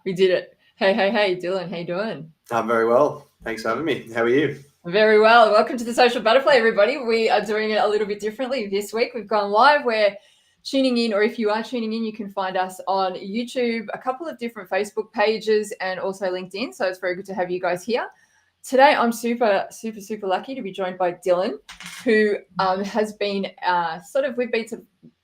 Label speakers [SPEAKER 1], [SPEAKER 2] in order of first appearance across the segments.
[SPEAKER 1] We did it. Hey, Dylan, how you doing?
[SPEAKER 2] I'm very well. Thanks for having me. How are you?
[SPEAKER 1] Very well. Welcome to the Social Butterfly, everybody. We are doing it a little bit differently this week. We've gone live. We're tuning in, or if you are tuning in, you can find us on YouTube, a couple of different Facebook pages, and also LinkedIn. So it's very good to have you guys here. Today, I'm super lucky to be joined by Dylan, who has been we've been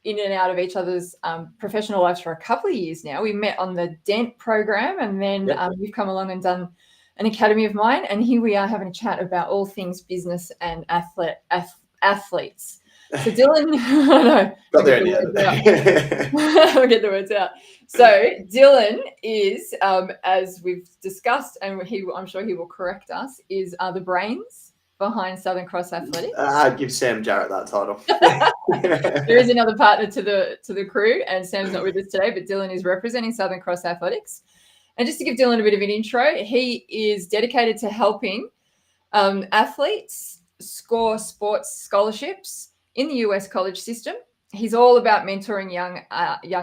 [SPEAKER 1] in and out of each other's professional lives for a couple of years now. We met on the Dent program, and then you've come along and done an academy of mine, and here we are having a chat about all things business and athletes. So Dylan, I know,
[SPEAKER 2] got there in the end.
[SPEAKER 1] I'll get the words out. So Dylan is, as we've discussed, and I'm sure he will correct us, is the brains behind Southern Cross Athletics.
[SPEAKER 2] I'd give Sam Jarrett that title.
[SPEAKER 1] There is another partner to the crew, and Sam's not with us today, but Dylan is representing Southern Cross Athletics. And just to give Dylan a bit of an intro, he is dedicated to helping athletes score sports scholarships in the US college system. He's all about mentoring young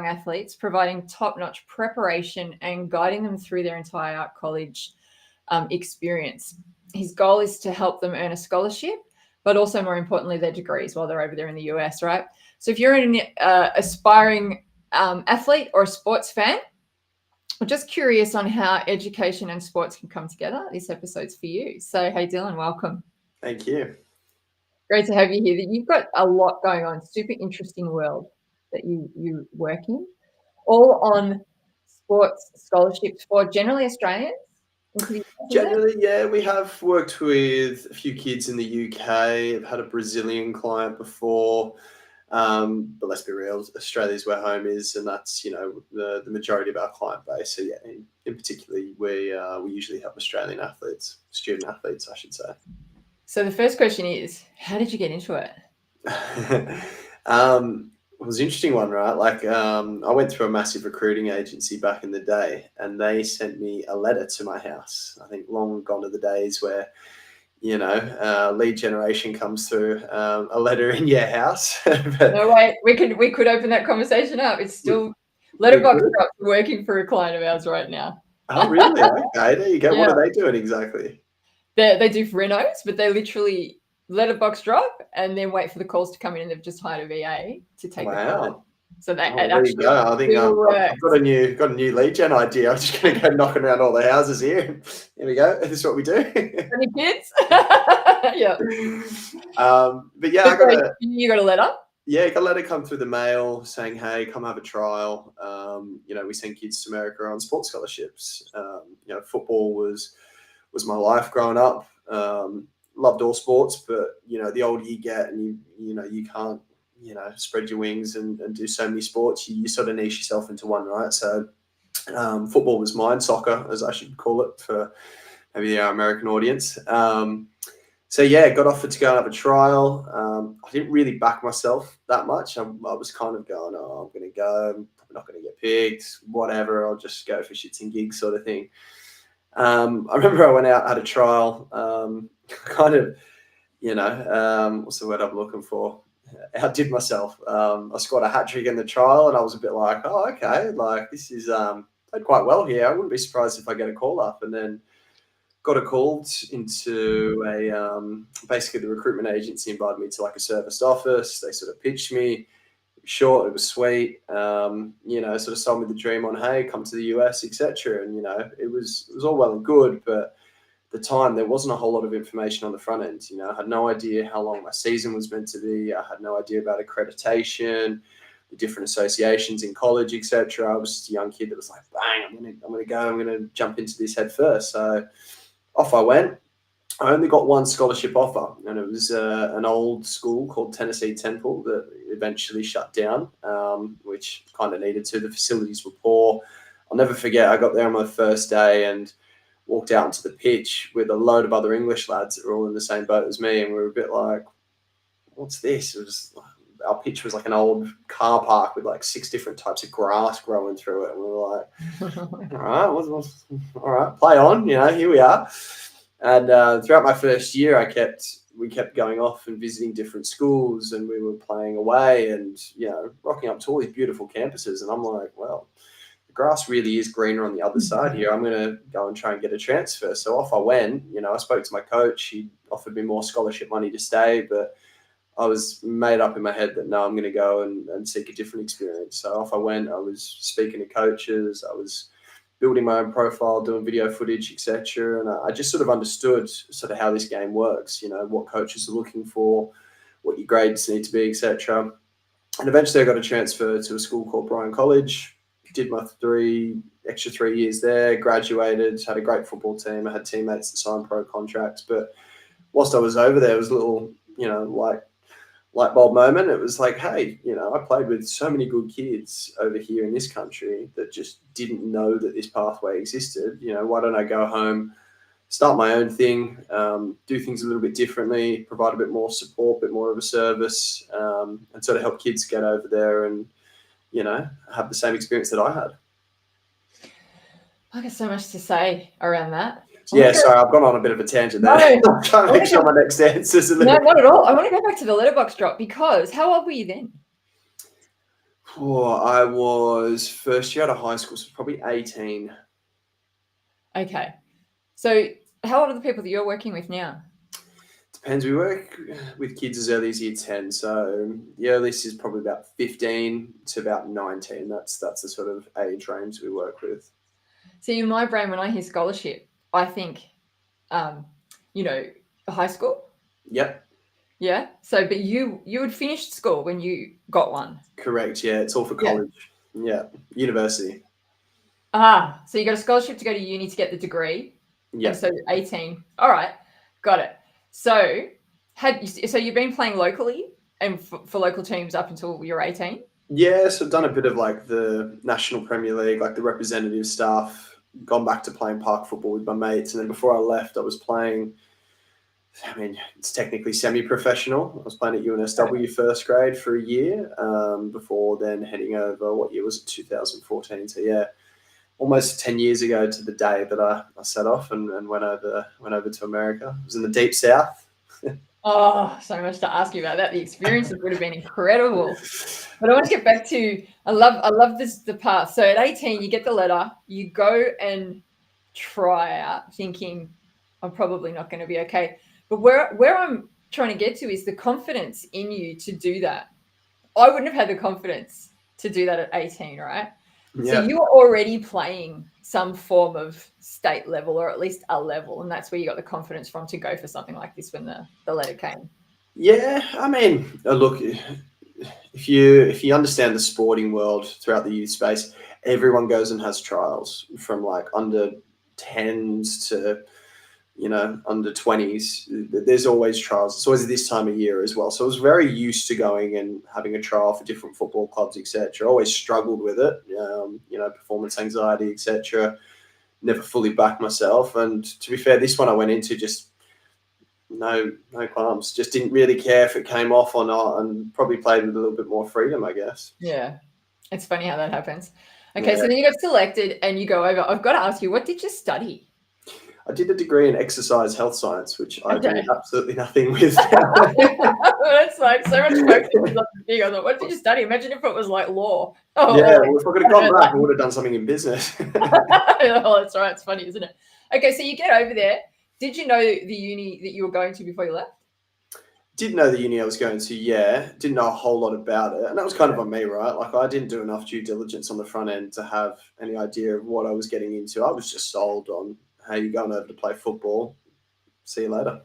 [SPEAKER 1] athletes, providing top-notch preparation and guiding them through their entire college experience. His goal is to help them earn a scholarship, but also more importantly, their degrees while they're over there in the US, right? So if you're an aspiring athlete or a sports fan, I'm just curious on how education and sports can come together. This episode's for you. So, hey, Dylan, welcome.
[SPEAKER 2] Thank you.
[SPEAKER 1] Great to have you here. You've got a lot going on. Super interesting world that you work in, all on sports scholarships for generally Australians.
[SPEAKER 2] Generally, yeah, we have worked with a few kids in the UK. I've had a Brazilian client before. But let's be real, Australia's where home is, and that's the majority of our client base. So yeah, in particular, we usually help Australian athletes, student athletes, I should say.
[SPEAKER 1] So the first question is, how did you get into it?
[SPEAKER 2] It was an interesting one, right? Like I went through a massive recruiting agency back in the day, and they sent me a letter to my house. I think long gone are the days where lead generation comes through a letter in your house.
[SPEAKER 1] But no, wait, we could open that conversation up. It's still letterbox drops working for a client of ours right now.
[SPEAKER 2] Oh, really? Okay, there you go. Yeah. What are they doing exactly?
[SPEAKER 1] They do renos, but they literally letterbox drop and then wait for the calls to come in, and they've just hired a VA to take the call. So
[SPEAKER 2] there you go. I think I've got a new lead gen idea. I'm just going to go knocking around all the houses here. Here we go. This is what we do.
[SPEAKER 1] Any kids? Yeah.
[SPEAKER 2] But yeah,
[SPEAKER 1] you got a letter?
[SPEAKER 2] Yeah, got a letter come through the mail saying, "Hey, come have a trial." We send kids to America on sports scholarships. Football was my life growing up. Loved all sports, but the older you get, and you can't spread your wings and do so many sports. You sort of niche yourself into one, right? So football was mine, soccer, as I should call it for maybe our American audience. So yeah, got offered to go and have a trial. I didn't really back myself that much. I was kind of going, I'm going to go. I'm probably not going to get picked. Whatever, I'll just go for shits and gigs sort of thing. I remember I went out, had a trial, kind of, what's the word I'm looking for? Outdid myself. I scored a hat trick in the trial, and I was a bit like, oh, okay, like this is played quite well here. I wouldn't be surprised if I get a call up. And then got a call into basically the recruitment agency invited me to like a serviced office. They sort of pitched me. It was short, it was sweet. Sort of sold me the dream on, hey, come to the US, etc. And it was all well and good, but the time there wasn't a whole lot of information on the front end. I had no idea how long my season was meant to be. I had no idea about accreditation, the different associations in college, etc. I was just a young kid that was like, bang, I'm gonna jump into this head first. So off I went. I only got one scholarship offer, and it was an old school called Tennessee Temple that eventually shut down, which kind of needed to. The facilities were poor. I'll never forget, I got there on my first day and walked out onto the pitch with a load of other English lads that were all in the same boat as me, and we were a bit like, what's this? It was, our pitch was like an old car park with like 6 different types of grass growing through it, and we were like, all right, play on, here we are. And throughout my first year, we kept going off and visiting different schools, and we were playing away and rocking up to all these beautiful campuses. And I'm like, well, the grass really is greener on the other side here. I'm going to go and try and get a transfer. So off I went. I spoke to my coach. He offered me more scholarship money to stay, but I was made up in my head that no, I'm going to go and seek a different experience. So off I went. I was speaking to coaches. I was building my own profile, doing video footage, etc. And I just sort of understood sort of how this game works, what coaches are looking for, what your grades need to be, etc. And eventually I got a transfer to a school called Bryan College, did my extra 3 years there, graduated, had a great football team. I had teammates that signed pro contracts. But whilst I was over there, it was a little, light bulb moment. It was like, hey, I played with so many good kids over here in this country that just didn't know that this pathway existed. Why don't I go home, start my own thing, do things a little bit differently, provide a bit more support, a bit more of a service, and sort of help kids get over there and, have the same experience that I had.
[SPEAKER 1] I got so much to say around that.
[SPEAKER 2] Yeah, sorry, I've gone on a bit of a tangent there. I'm trying to make sure my next answers a little
[SPEAKER 1] No, not at all. I want to go back to the letterbox drop because how old were you then?
[SPEAKER 2] I was first year out of high school, so probably 18.
[SPEAKER 1] Okay. So how old are the people that you're working with now?
[SPEAKER 2] Depends. We work with kids as early as year 10. So the earliest is probably about 15 to about 19. That's the sort of age range we work with.
[SPEAKER 1] See, in my brain, when I hear scholarship, I think, high school.
[SPEAKER 2] Yep.
[SPEAKER 1] Yeah. So, but you had finished school when you got one.
[SPEAKER 2] Correct. Yeah. It's all for college. Yeah. University.
[SPEAKER 1] So you got a scholarship to go to uni to get the degree.
[SPEAKER 2] Yeah.
[SPEAKER 1] So 18. All right. Got it. So you've been playing locally and for local teams up until you're 18?
[SPEAKER 2] Yeah. So I've done a bit of like the National Premier League, like the representative stuff. Gone back to playing park football with my mates. And then before I left, I was playing, it's technically semi-professional. I was playing at UNSW first grade for a year before then heading over, what year was it, 2014. So yeah, almost 10 years ago to the day that I set off and went over to America. I was in the deep south.
[SPEAKER 1] Oh, so much to ask you about that. The experiences would have been incredible. But I want to get back to, I love the path. So at 18, you get the letter, you go and try out thinking, I'm probably not going to be okay. But where I'm trying to get to is the confidence in you to do that. I wouldn't have had the confidence to do that at 18, right? Yeah. So you were already playing some form of state level or at least a level, and that's where you got the confidence from to go for something like this when the letter came.
[SPEAKER 2] Yeah, look, if you understand the sporting world throughout the youth space, everyone goes and has trials from like under 10s to under 20s. There's always trials. It's always this time of year as well. So I was very used to going and having a trial for different football clubs, etc. Always struggled with it, performance anxiety, etc. Never fully backed myself. And to be fair, this one I went into just no qualms. Just didn't really care if it came off or not, and probably played with a little bit more freedom, I guess.
[SPEAKER 1] Yeah, it's funny how that happens. Okay, So then you got selected and you go over. I've got to ask you, what did you study?
[SPEAKER 2] I did a degree in exercise health science, which I do absolutely nothing with.
[SPEAKER 1] That's like so much focus on the thing. I thought, what did you study? Imagine if it was like law.
[SPEAKER 2] Well, if I could have gone back, I would have done something in business.
[SPEAKER 1] Oh, that's right. It's funny, isn't it? Okay, so you get over there. Did you know the uni that you were going to before you left?
[SPEAKER 2] Did know the uni I was going to, yeah. Didn't know a whole lot about it. And that was kind of on me, right? Like I didn't do enough due diligence on the front end to have any idea of what I was getting into. I was just sold on, hey, you're going over to play football. See you later.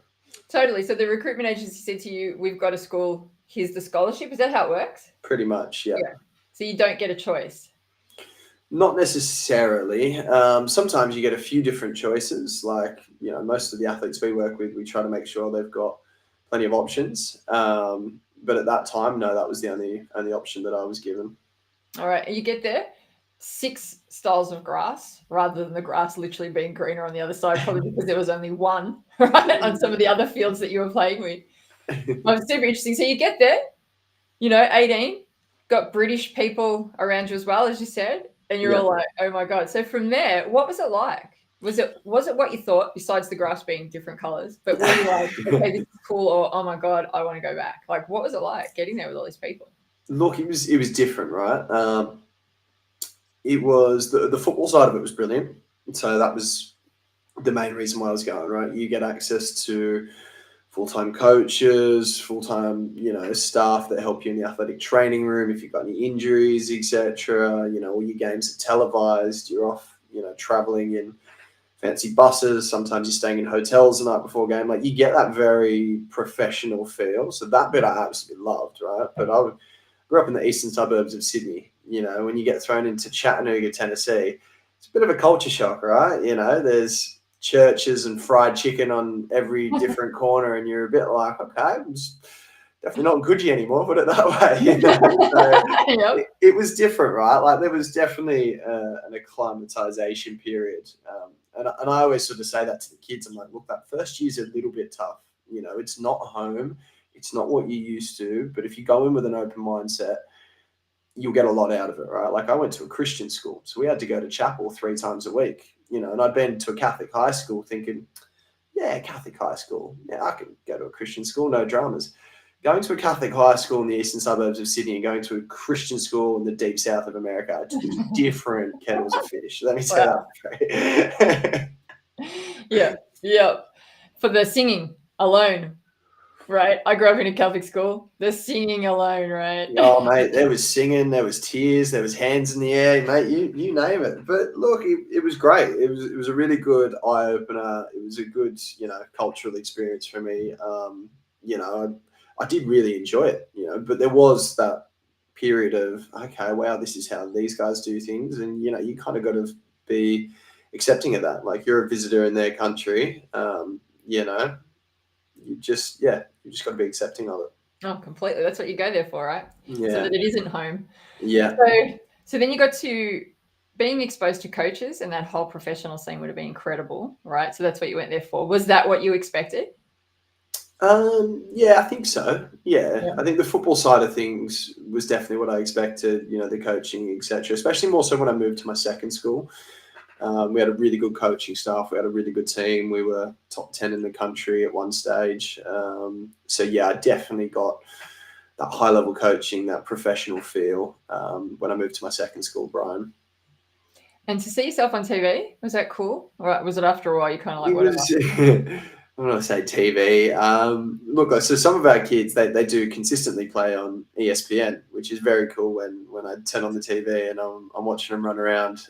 [SPEAKER 1] Totally. So the recruitment agency said to you, we've got a school, here's the scholarship. Is that how it works?
[SPEAKER 2] Pretty much, yeah.
[SPEAKER 1] So you don't get a choice?
[SPEAKER 2] Not necessarily. Sometimes you get a few different choices. Like, most of the athletes we work with, we try to make sure they've got plenty of options. But at that time, no, that was the only option that I was given. All
[SPEAKER 1] right. And you get there, 6 styles of grass rather than the grass literally being greener on the other side, probably because there was only one, right, on some of the other fields that you were playing with. It's super interesting. So you get there, 18, got British people around you as well, as you said, and you're all like, oh my God. So from there, what was it like? Was it what you thought, besides the grass being different colors, but were you like, okay, this is cool, or oh my God, I want to go back? Like, what was it like getting there with all these people?
[SPEAKER 2] Look, it was different, right? it was the football side of it was brilliant. So that was the main reason why I was going, right? You get access to full-time coaches, full-time, staff that help you in the athletic training room if you've got any injuries, etc. All your games are televised. You're off, traveling in fancy buses. Sometimes you're staying in hotels the night before game. Like, you get that very professional feel. So that bit I absolutely loved, right? But grew up in the eastern suburbs of Sydney. When you get thrown into Chattanooga, Tennessee, it's a bit of a culture shock, right? There's churches and fried chicken on every different corner, and you're a bit like, okay, I'm just definitely not in Coogee anymore, put it that way. So
[SPEAKER 1] Yep.
[SPEAKER 2] it was different, right? Like, there was definitely an acclimatization period. And I always sort of say that to the kids. I'm like, look, that first year's a little bit tough. It's not home. It's not what you're used to. But if you go in with an open mindset, you'll get a lot out of it, right? Like, I went to a Christian school, so we had to go to chapel 3 times a week, and I'd been to a Catholic high school thinking, yeah, Catholic high school. Yeah, I can go to a Christian school, no dramas. Going to a Catholic high school in the eastern suburbs of Sydney and going to a Christian school in the deep south of America, 2 different kettles of fish. Let me say that.
[SPEAKER 1] Yeah. For the singing alone, right? I grew up in a Catholic school. The singing alone, right?
[SPEAKER 2] Oh, mate, there was singing, there was tears, there was hands in the air, mate. You name it. But look, it was great. It was a really good eye opener. It was a good cultural experience for me. I did really enjoy it. But there was that period of, okay, wow, this is how these guys do things, and you kind of got to be accepting of that. Like, you're a visitor in their country. You just got to be accepting of it.
[SPEAKER 1] Oh, completely. That's what you go there for, right?
[SPEAKER 2] Yeah.
[SPEAKER 1] So that it isn't home.
[SPEAKER 2] Yeah.
[SPEAKER 1] So then you got to being exposed to coaches, and that whole professional scene would have been incredible, right? So that's what you went there for. Was that what you expected?
[SPEAKER 2] Yeah, I think so. Yeah. I think the football side of things was definitely what I expected, the coaching, etc. Especially more so when I moved to my second school. We had a really good coaching staff. We had a really good team. We were top 10 in the country at one stage. So yeah, I definitely got that high level coaching, that professional feel when I moved to my second school, Brian.
[SPEAKER 1] And to see yourself on TV, was that cool? Or was it after a while you kind of like, whatever?
[SPEAKER 2] I'm not going to say TV. Look, so some of our kids, they do consistently play on ESPN, which is very cool when I turn on the TV and I'm watching them run around.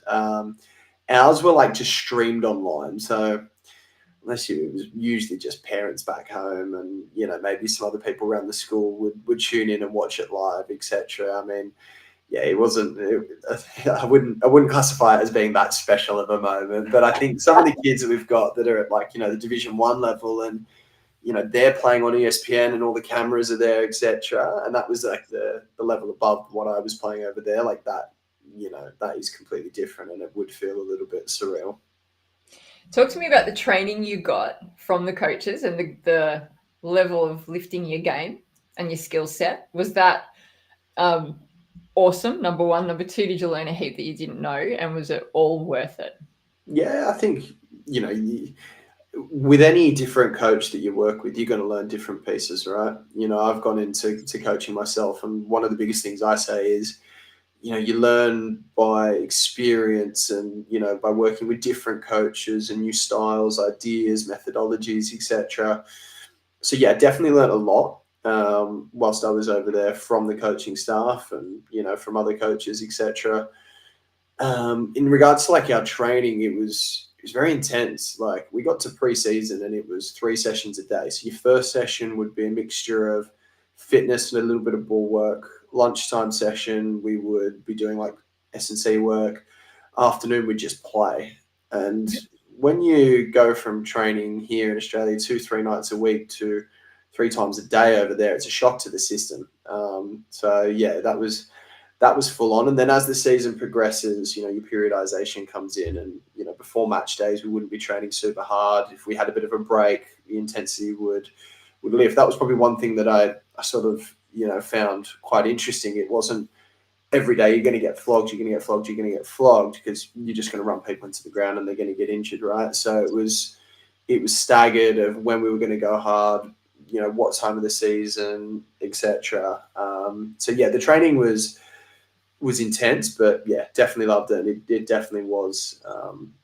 [SPEAKER 2] Ours were like just streamed online. So it was usually just parents back home and, maybe some other people around the school would tune in and watch it live, etc. I mean, yeah, it wasn't. I wouldn't classify it as being that special of a moment. But I think some of the kids that we've got that are at the Division 1 level, and they're playing on ESPN and all the cameras are there, etc. And that was like the level above what I was playing over there. Like that, that is completely different, and it would feel a little bit surreal.
[SPEAKER 1] Talk to me about the training you got from the coaches and the level of lifting your game and your skill set. Was that awesome, number one? Number two, did you learn a heap that you didn't know, and was it all worth it?
[SPEAKER 2] Yeah, I think with any different coach that you work with, you're going to learn different pieces, right? I've gone into coaching myself, and one of the biggest things I say is you learn by experience and by working with different coaches and new styles, ideas, methodologies, etc. So yeah, definitely learned a lot whilst I was over there from the coaching staff and from other coaches, etc. In regards to like our training, it was very intense. Like, we got to pre-season and it was 3 sessions a day. So your first session would be a mixture of fitness and a little bit of ball work. Lunchtime session, we would be doing like S&C work. Afternoon, we'd just play. And when you go from training here in Australia 2-3 nights a week to 3 times a day over there, it's a shock to the system. So yeah, that was full on. And then as the season progresses, your periodization comes in, and before match days we wouldn't be training super hard. If we had a bit of a break, the intensity would lift. That was probably one thing that I sort of found quite interesting. It wasn't every day you're going to get flogged, because you're just going to run people into the ground and they're going to get injured, right? So it was staggered of when we were going to go hard, what time of the season, etc. So yeah, the training was was intense, but yeah, definitely loved it. And it definitely was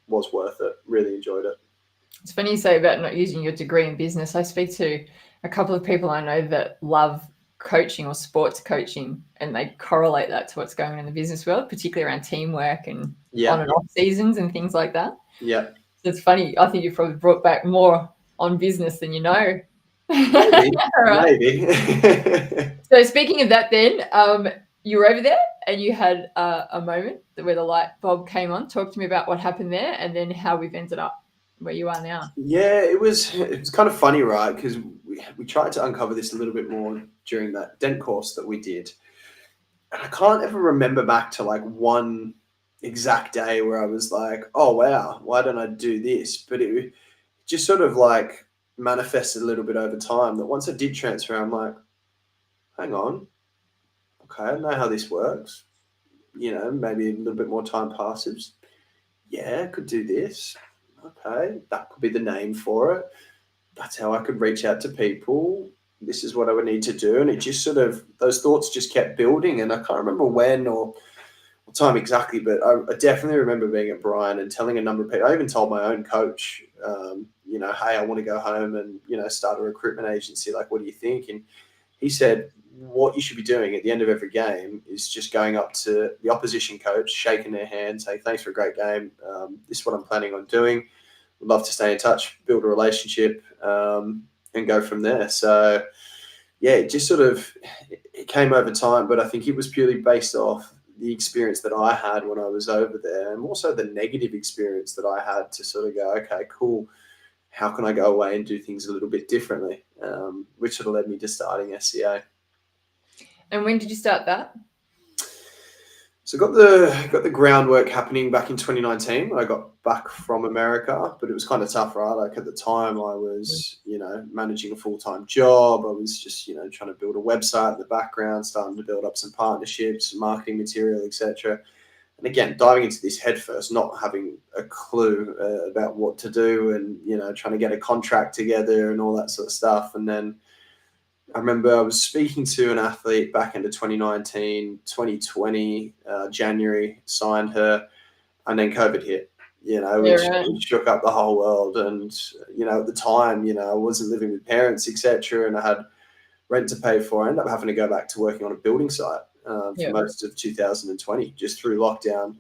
[SPEAKER 2] worth it. Really enjoyed it.
[SPEAKER 1] It's funny you say about not using your degree in business. I speak to a couple of people I know that love coaching or sports coaching, and they correlate that to what's going on in the business world, particularly around teamwork and on and off seasons and things like that.
[SPEAKER 2] Yeah.
[SPEAKER 1] So it's funny. I think you've probably brought back more on business than you know.
[SPEAKER 2] Maybe.
[SPEAKER 1] Right.
[SPEAKER 2] Maybe.
[SPEAKER 1] So speaking of that then, you were over there and you had a moment where the light bulb came on. Talk to me about what happened there and then how we've ended up where you are now.
[SPEAKER 2] Yeah, it was kind of funny, right? Because we tried to uncover this a little bit more during that dent course that we did. And I can't ever remember back to like one exact day where I was like, oh, wow, why don't I do this? But it just sort of like manifested a little bit over time that once I did transfer, I'm like, hang on, okay, I know how this works. You know, maybe a little bit more time passes. Yeah, I could do this. Okay, that could be the name for it. That's how I could reach out to people. This is what I would need to do. And it just sort of, those thoughts just kept building. And I can't remember when or what time exactly, but I definitely remember being at Brian and telling a number of people. I even told my own coach, you know, hey, I want to go home and, you know, start a recruitment agency. Like, what do you think? And he said, what you should be doing at the end of every game is just going up to the opposition coach, shaking their hand, saying, thanks for a great game. This is what I'm planning on doing. Would love to stay in touch, build a relationship, and go from there. So, yeah, it just sort of, it came over time, but I think it was purely based off the experience that I had when I was over there and also the negative experience that I had to sort of go, okay, cool. How can I go away and do things a little bit differently? Which sort of led me to starting SCA.
[SPEAKER 1] And when did you start that?
[SPEAKER 2] So got the groundwork happening back in 2019 when I got back from America, but it was kind of tough, right? Like at the time I was, you know, managing a full-time job. I was just, you know, trying to build a website in the background, starting to build up some partnerships, marketing material, etc. And again, diving into this headfirst, not having a clue about what to do and, you know, trying to get a contract together and all that sort of stuff. And then I remember I was speaking to an athlete back into 2019, 2020, January, signed her, and then COVID hit, you know, which shook up the whole world. And, you know, at the time, you know, I wasn't living with parents, etc., and I had rent to pay for. I ended up having to go back to working on a building site for most of 2020, just through lockdown.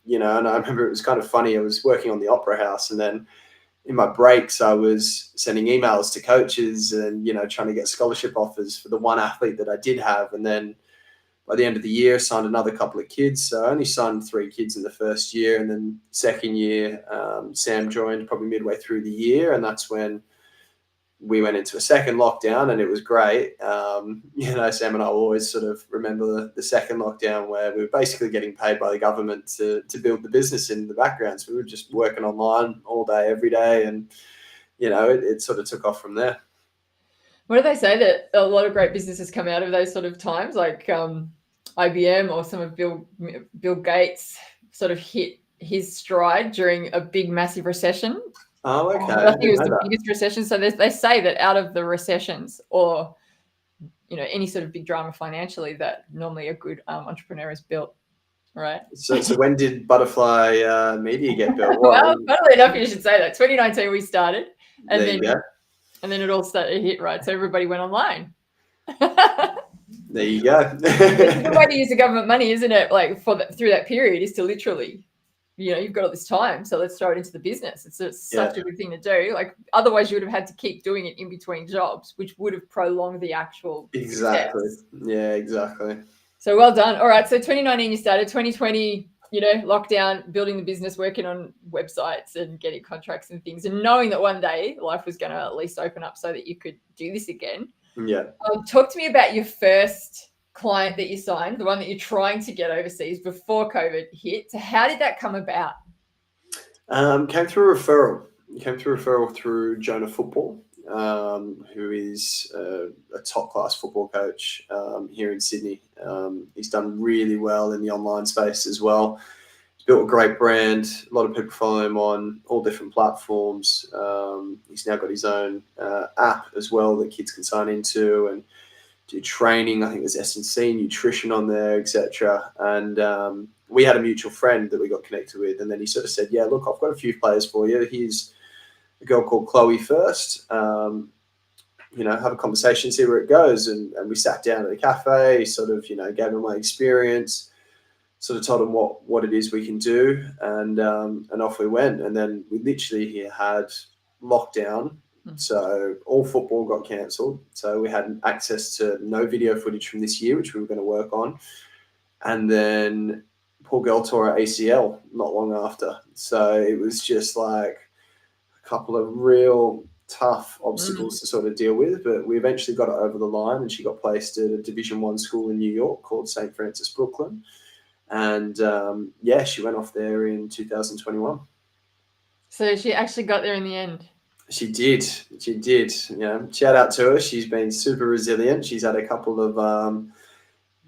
[SPEAKER 2] You know, and I remember it was kind of funny. I was working on the Opera House, and then in my breaks, I was sending emails to coaches and, you know, trying to get scholarship offers for the one athlete that I did have. And then by the end of the year, signed another couple of kids. So I only signed 3 kids in the first year. And then second year, Sam joined probably midway through the year. And that's when we went into a second lockdown, and it was great. You know, Sam and I always sort of remember the second lockdown where we were basically getting paid by the government to build the business in the background. So we were just working online all day, every day. And, you know, it sort of took off from there.
[SPEAKER 1] What do they say that a lot of great businesses come out of those sort of times, like IBM or some of Bill Gates sort of hit his stride during a big, massive recession?
[SPEAKER 2] Oh, okay.
[SPEAKER 1] I think it was the biggest recession. So they say that out of the recessions or, you know, any sort of big drama financially, that normally a good entrepreneur is built, right?
[SPEAKER 2] So when did Butterfly Media get built?
[SPEAKER 1] Well, funnily enough, you should say that. 2019 we started, and then it all started to hit, right? So everybody went online.
[SPEAKER 2] There you go.
[SPEAKER 1] It's a good way to use the government money, isn't it? Like through that period is to literally, you know, you've got all this time, so let's throw it into the business. It's such a good thing to do. Like otherwise you would have had to keep doing it in between jobs, which would have prolonged the actual success.
[SPEAKER 2] Yeah, exactly.
[SPEAKER 1] So well done. All right, so 2019 you started, 2020, you know, lockdown, building the business, working on websites and getting contracts and things, and knowing that one day life was going to at least open up so that you could do this again.
[SPEAKER 2] Yeah.
[SPEAKER 1] Talk to me about your first client that you signed, the one that you're trying to get overseas before COVID hit. So how did that come about?
[SPEAKER 2] Came through a referral through Jonah Football, who is a top-class football coach here in Sydney. He's done really well in the online space as well. He's built a great brand. A lot of people follow him on all different platforms. He's now got his own app as well that kids can sign into, and do training. I think there's S&C, nutrition on there, etc. And we had a mutual friend that we got connected with, and then he sort of said, yeah, look, I've got a few players for you. Here's a girl called Chloe first. Have a conversation, see where it goes. And we sat down at a cafe, sort of, gave him my experience, sort of told him what it is we can do, and off we went. And then we literally had lockdown. So all football got cancelled. So we had access to no video footage from this year, which we were going to work on. And then poor girl tore her ACL not long after. So it was just like a couple of real tough obstacles to sort of deal with. But we eventually got it over the line, and she got placed at a Division I school in New York called St. Francis Brooklyn. And she went off there in 2021.
[SPEAKER 1] So she actually got there in the end.
[SPEAKER 2] She did. Shout out to her. She's been super resilient. She's had a couple of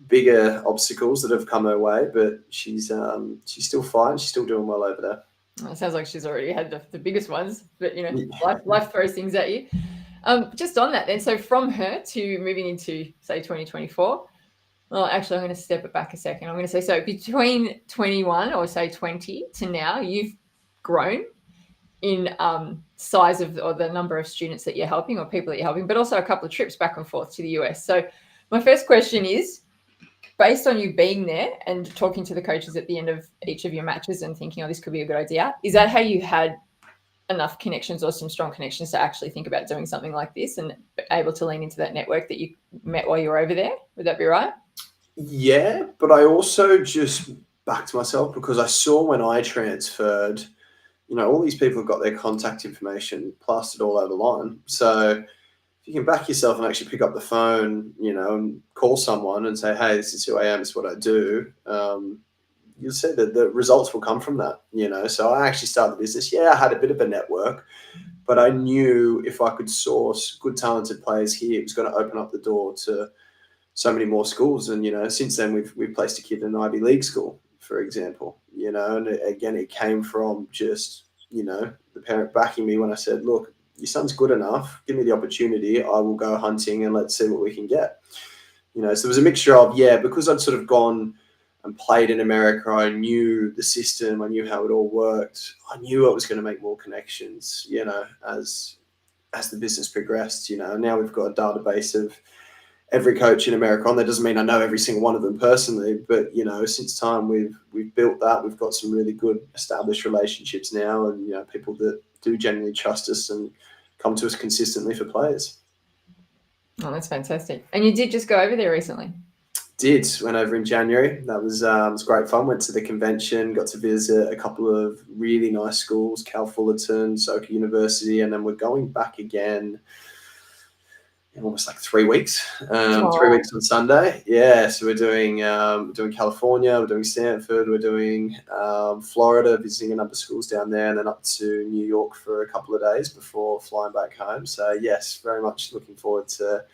[SPEAKER 2] bigger obstacles that have come her way, but she's still fine. She's still doing well over there.
[SPEAKER 1] Well, it sounds like she's already had the biggest ones, but life throws things at you. Just on that then, so from her to moving into, say, 2024, well, actually, I'm going to step it back a second. I'm going to say, so between 21 or say 20 to now, you've grown in size or the number of students that you're helping or people that you're helping, but also a couple of trips back and forth to the US. So my first question is, based on you being there and talking to the coaches at the end of each of your matches and thinking, oh, this could be a good idea, is that how you had enough connections or some strong connections to actually think about doing something like this and able to lean into that network that you met while you were over there? Would that be right?
[SPEAKER 2] Yeah, but I also just backed myself because I saw when I transferred, all these people have got their contact information plastered all over the line. So if you can back yourself and actually pick up the phone, and call someone and say, hey, this is who I am, this is what I do, you'll see that the results will come from that, So I actually started the business. Yeah, I had a bit of a network, but I knew if I could source good, talented players here, it was going to open up the door to so many more schools. And, since then we've placed a kid in an Ivy League school, for example, and again, it came from just, the parent backing me when I said, look, your son's good enough, give me the opportunity, I will go hunting and let's see what we can get. So there was a mixture of, because I'd sort of gone and played in America, I knew the system, I knew how it all worked. I knew I was going to make more connections, as the business progressed, Now we've got a database of every coach in America on there. Doesn't mean I know every single one of them personally, but since time we've built that. We've got some really good established relationships now, and people that do genuinely trust us and come to us consistently for players.
[SPEAKER 1] Oh, that's fantastic. And you did just go over there recently?
[SPEAKER 2] Went over in January. That was great fun. Went to the convention, got to visit a couple of really nice schools, Cal Fullerton, Soka University, and then we're going back again in almost like 3 weeks. 3 weeks on Sunday. Yeah, so we're doing California, we're doing Stanford, we're doing Florida, visiting a number of schools down there, and then up to New York for a couple of days before flying back home. So yes, very much looking forward to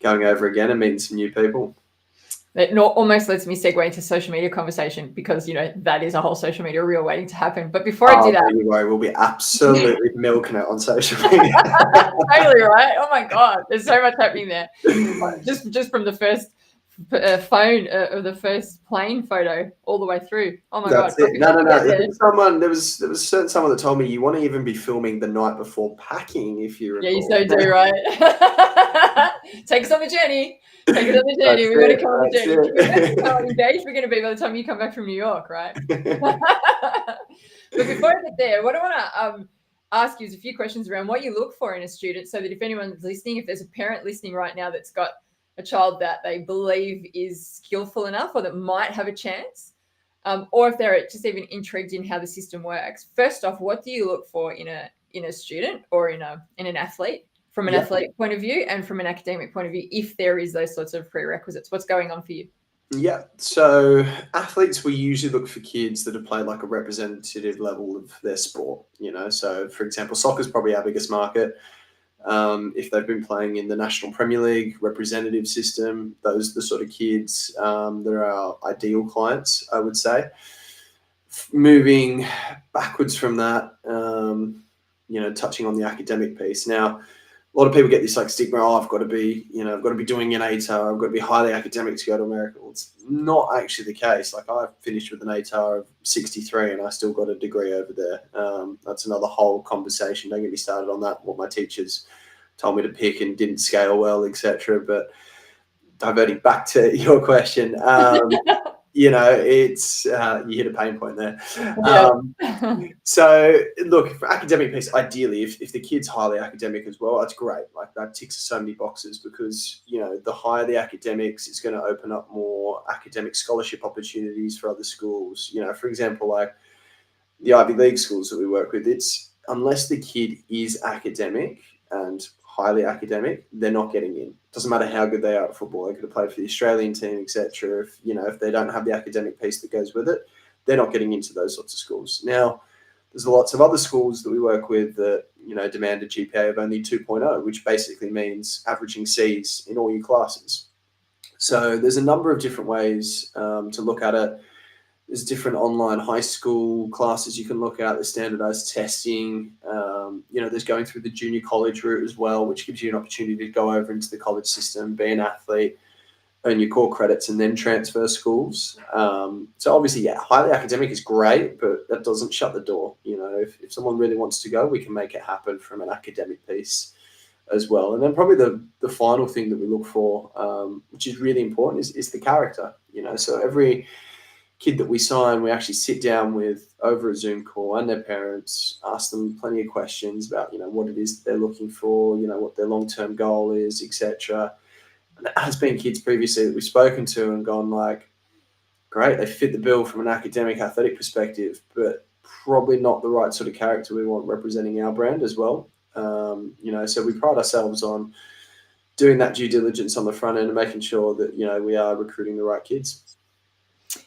[SPEAKER 2] going over again and meeting some new people.
[SPEAKER 1] It almost lets me segue into social media conversation because, that is a whole social media reel waiting to happen. But before I do that...
[SPEAKER 2] Don't worry, we'll be absolutely milking it on social media.
[SPEAKER 1] Totally right. Oh, my God. There's so much happening there. Just from the first phone or the first plane photo all the way through. Oh, my God.
[SPEAKER 2] No. There was someone that told me you want to even be filming the night before packing if you recall.
[SPEAKER 1] Yeah, you so do, right? Take us on the journey. Take it on the journey. We want to come on the journey. How engaged we're going to be by the time you come back from New York, right? But before I get there, what I want to ask you is a few questions around what you look for in a student, so that if anyone's listening, if there's a parent listening right now that's got a child that they believe is skillful enough or that might have a chance, or if they're just even intrigued in how the system works. First off, what do you look for in a student or in an athlete? From an athletic point of view and from an academic point of view, if there is those sorts of prerequisites, what's going on for you?
[SPEAKER 2] Yeah, so athletes, we usually look for kids that have played like a representative level of their sport, So, for example, soccer is probably our biggest market. If they've been playing in the National Premier League representative system, those are the sort of kids that are our ideal clients, I would say. Moving backwards from that, touching on the academic piece. Now, a lot of people get this like stigma, oh, I've got to be, I've got to be doing an ATAR, I've got to be highly academic to go to America. Well, it's not actually the case. Like I finished with an ATAR of 63 and I still got a degree over there. That's another whole conversation. Don't get me started on that, what my teachers told me to pick and didn't scale well, etc. But diverting back to your question, it's you hit a pain point there. So look, for academic piece, ideally, if the kid's highly academic as well, that's great. Like that ticks so many boxes because, the higher the academics, it's going to open up more academic scholarship opportunities for other schools. For example, like the Ivy League schools that we work with, it's unless the kid is academic and highly academic, they're not getting in. Doesn't matter how good they are at football. They could have played for the Australian team, etc. If they don't have the academic piece that goes with it, they're not getting into those sorts of schools. Now, there's lots of other schools that we work with that, demand a GPA of only 2.0, which basically means averaging C's in all your classes. So there's a number of different ways to look at it. There's different online high school classes you can look at, the standardized testing. There's going through the junior college route as well, which gives you an opportunity to go over into the college system, be an athlete, earn your core credits, and then transfer schools. So obviously, highly academic is great, but that doesn't shut the door. If someone really wants to go, we can make it happen from an academic piece as well. And then probably the final thing that we look for, which is really important, is the character. So every kid that we sign, we actually sit down with over a Zoom call and their parents, ask them plenty of questions about, what it is they're looking for, what their long-term goal is, etc. And there has been kids previously that we've spoken to and gone like, great, they fit the bill from an academic athletic perspective, but probably not the right sort of character we want representing our brand as well. So we pride ourselves on doing that due diligence on the front end and making sure that, we are recruiting the right kids.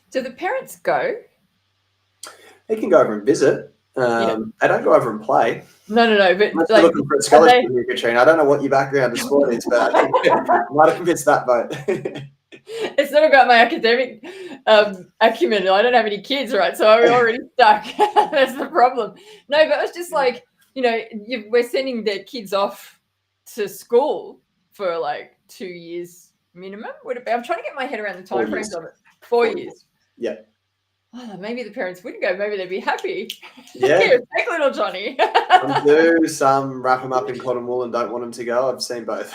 [SPEAKER 1] Do the parents go?
[SPEAKER 2] They can go over and visit. They don't go over and play.
[SPEAKER 1] No. But
[SPEAKER 2] unless you're looking for a scholarship, Katrina. I don't know what your background in sport is, but I think I might have convinced that vote.
[SPEAKER 1] It's not about my academic acumen. I don't have any kids, right? So I'm already stuck. That's the problem. No, but it's just like, we're sending their kids off to school for like 2 years minimum. Would it be? I'm trying to get my head around the time frames of it. 4 years.
[SPEAKER 2] Yeah.
[SPEAKER 1] Oh, maybe the parents wouldn't go. Maybe they'd be happy.
[SPEAKER 2] Yeah.
[SPEAKER 1] Here, take little Johnny.
[SPEAKER 2] Some wrap them up in cotton wool and don't want them to go. I've seen both.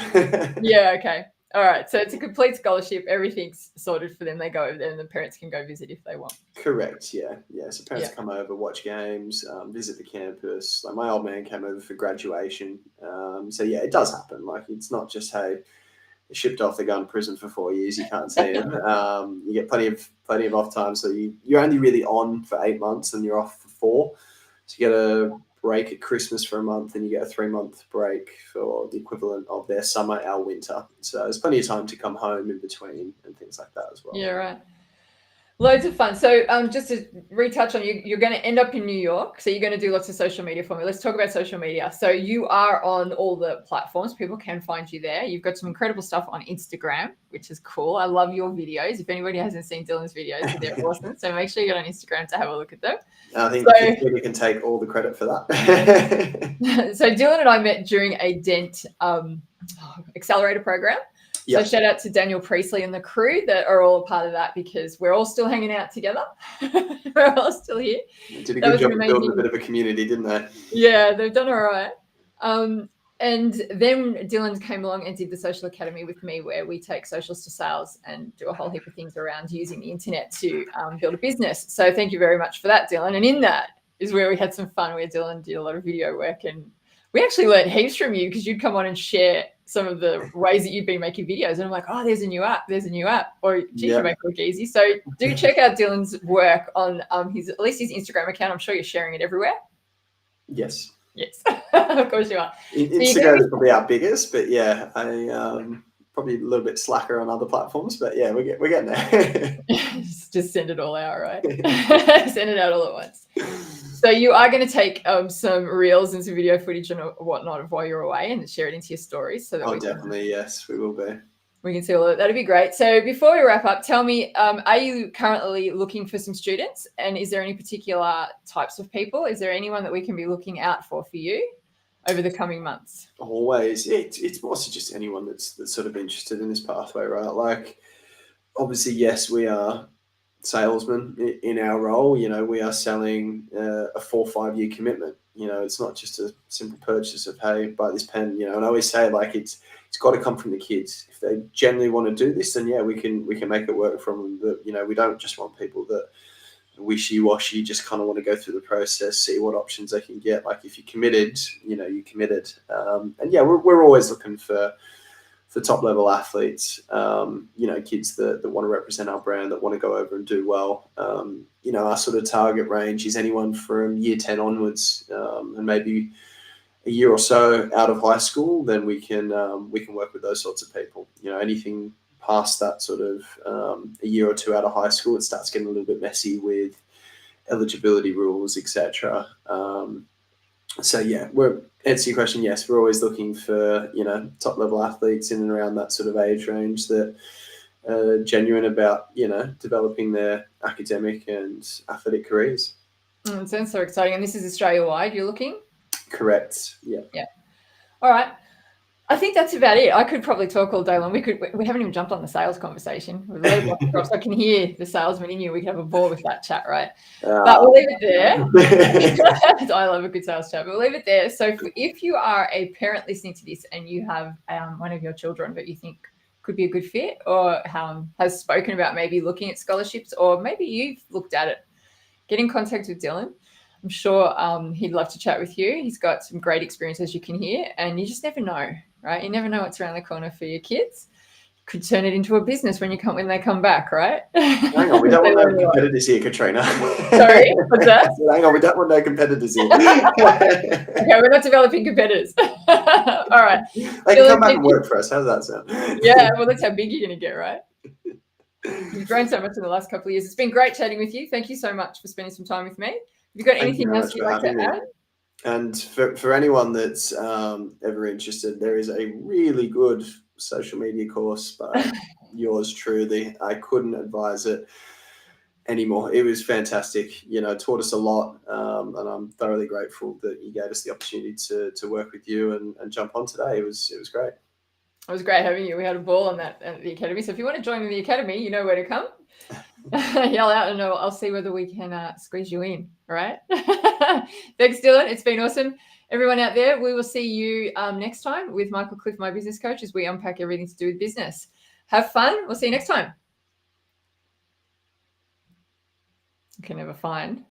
[SPEAKER 1] Yeah. Okay. All right. So it's a complete scholarship. Everything's sorted for them. They go over there and the parents can go visit if they want.
[SPEAKER 2] Correct. Yeah. So parents come over, watch games, visit the campus. Like my old man came over for graduation. So yeah, it does happen. Like it's not just, hey, shipped off, they go in prison for 4 years, you can't see them. You get plenty of off time, so you're only really on for 8 months and you're off for 4. So you get a break at Christmas for a month and you get a 3-month break for the equivalent of their summer, our winter. So there's plenty of time to come home in between and things like that as well.
[SPEAKER 1] Yeah, right. Loads of fun. So just to retouch on you're going to end up in New York. So you're going to do lots of social media for me. Let's talk about social media. So you are on all the platforms. People can find you there. You've got some incredible stuff on Instagram, which is cool. I love your videos. If anybody hasn't seen Dylan's videos, they're awesome. So make sure you get on Instagram to have a look at them.
[SPEAKER 2] I think we can take all the credit for that.
[SPEAKER 1] So Dylan and I met during a Dent accelerator program. So shout out to Daniel Priestley and the crew that are all a part of that because we're all still hanging out together. We're all still here.
[SPEAKER 2] They did a good job of building a bit of a community, didn't they?
[SPEAKER 1] Yeah, they've done all right. And then Dylan came along and did the Social Academy with me where we take socials to sales and do a whole heap of things around using the internet to build a business. So thank you very much for that, Dylan. And in that is where we had some fun where Dylan did a lot of video work and we actually learned heaps from you because you'd come on and share some of the ways that you've been making videos. And I'm like, oh, there's a new app. Or, gee, you make it look easy. So do check out Dylan's work on at least his Instagram account. I'm sure you're sharing it everywhere.
[SPEAKER 2] Yes.
[SPEAKER 1] Of course you are.
[SPEAKER 2] Instagram is probably our biggest, but yeah, I probably a little bit slacker on other platforms, but yeah, we're getting there.
[SPEAKER 1] Just send it all out, right? Send it out all at once. So you are going to take some reels and some video footage and whatnot of while you're away and share it into your stories. So that
[SPEAKER 2] definitely, yes, we will be.
[SPEAKER 1] We can see all of it. That'd be great. So before we wrap up, tell me, are you currently looking for some students? And is there any particular types of people? Is there anyone that we can be looking out for you? over the coming months?
[SPEAKER 2] Always. It's mostly just anyone that's sort of interested in this pathway, right? Like, obviously, yes, we are salesmen in our role. You know, we are selling a 4 or 5 year commitment. You know, it's not just a simple purchase of, hey, buy this pen. You know, and I always say, like, it's got to come from the kids. If they genuinely want to do this, then yeah, we can make it work from them. But you know, we don't just want people that wishy-washy, just kind of want to go through the process, see what options they can get. Like, if you're committed, you know, you're committed. And yeah, we're always looking for top level athletes, you know, kids that want to represent our brand, that want to go over and do well. You know, our sort of target range is anyone from year 10 onwards, and maybe a year or so out of high school. Then we can work with those sorts of people. You know, anything past that sort of a year or two out of high school, it starts getting a little bit messy with eligibility rules, etc. So yeah, answer your question, yes, we're always looking for, you know, top level athletes in and around that sort of age range that are genuine about, you know, developing their academic and athletic careers.
[SPEAKER 1] It sounds so exciting. And this is Australia-wide you're looking?
[SPEAKER 2] Correct. Yeah.
[SPEAKER 1] Yeah. All right. I think that's about it. I could probably talk all day long. We haven't even jumped on the sales conversation. I can hear the salesman in you. We could have a ball with that chat, right? But we'll leave it there. I love a good sales chat, but we'll leave it there. So if you are a parent listening to this and you have one of your children that you think could be a good fit, or has spoken about maybe looking at scholarships, or maybe you've looked at it, get in contact with Dylan. I'm sure he'd love to chat with you. He's got some great experience, as you can hear, and you just never know, right? You never know what's around the corner for your kids. You could turn it into a business when they come back, right?
[SPEAKER 2] Hang on, we don't want no competitors here, Katrina.
[SPEAKER 1] Sorry, what's that?
[SPEAKER 2] Hang on, we don't want no competitors here.
[SPEAKER 1] Okay, we're not developing competitors. All right.
[SPEAKER 2] They can come back and work for us. How does that sound?
[SPEAKER 1] Yeah, well, that's how big you're going to get, right? You've grown so much in the last couple of years. It's been great chatting with you. Thank you so much for spending some time with me. Have you got anything else you'd like to add?
[SPEAKER 2] And for anyone that's ever interested, there is a really good social media course by yours truly. I couldn't advise it anymore. It was fantastic. You know, taught us a lot, and I'm thoroughly grateful that you gave us the opportunity to work with you and jump on today. It was great.
[SPEAKER 1] It was great having you. We had a ball on that at the academy. So if you want to join the academy, you know where to come. Yell out and I'll see whether we can squeeze you in. All right. Thanks, Dylan. It's been awesome. Everyone out there, we will see you next time with Michael Cliff, my business coach, as we unpack everything to do with business. Have fun. We'll see you next time. You can never find